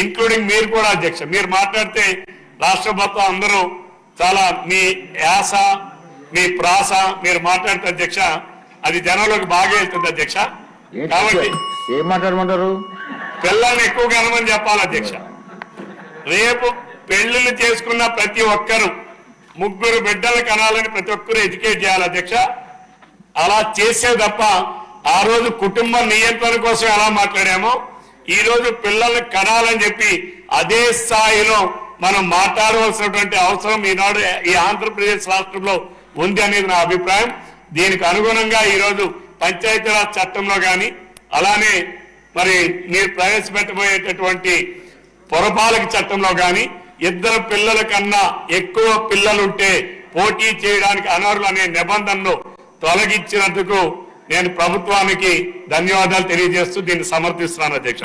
Including మీరు కూడా అధ్యక్ష. మీరు మాట్లాడితే రాష్ట్ర మొత్తం అందరూ చాలా మీ యాస మీ ప్రాస మీరు మాట్లాడితే అధ్యక్ష అది జనంలోకి బాగా వెళ్తుంది అధ్యక్ష. కాబట్టి ఏం మాట్లాడమంటారు? పిల్లల్ని ఎక్కువగా అనమని చెప్పాలి అధ్యక్ష. రేపు పెళ్లిళ్ళు చేసుకున్న ప్రతి ఒక్కరు 3 బిడ్డలు కనాలని ప్రతి ఒక్కరు ఎడ్యుకేట్ చేయాలి అధ్యక్ష. అలా చేసే తప్ప ఆ రోజు కుటుంబ నియంత్రణ కోసం ఎలా మాట్లాడామో ఈ రోజు పిల్లల్ని కనాలని చెప్పి అదే స్థాయిలో మనం మాట్లాడవలసినటువంటి అవసరం ఈనాడు ఈ ఆంధ్రప్రదేశ్ రాష్ట్రంలో ఉంది అనేది నా అభిప్రాయం. దీనికి అనుగుణంగా ఈరోజు పంచాయతీరాజ్ చట్టంలో కానీ అలానే మరి మీరు ప్రవేశపెట్టబోయేటటువంటి పురపాలక చట్టంలో కానీ 2 పిల్లల కన్నా ఎక్కువ పిల్లలుంటే పోటీ చేయడానికి అనర్హులు అనే నిబంధనను తొలగించినందుకు నేను ప్రభుత్వానికి ధన్యవాదాలు తెలియజేస్తూ దీన్ని సమర్థిస్తున్నాను అధ్యక్ష.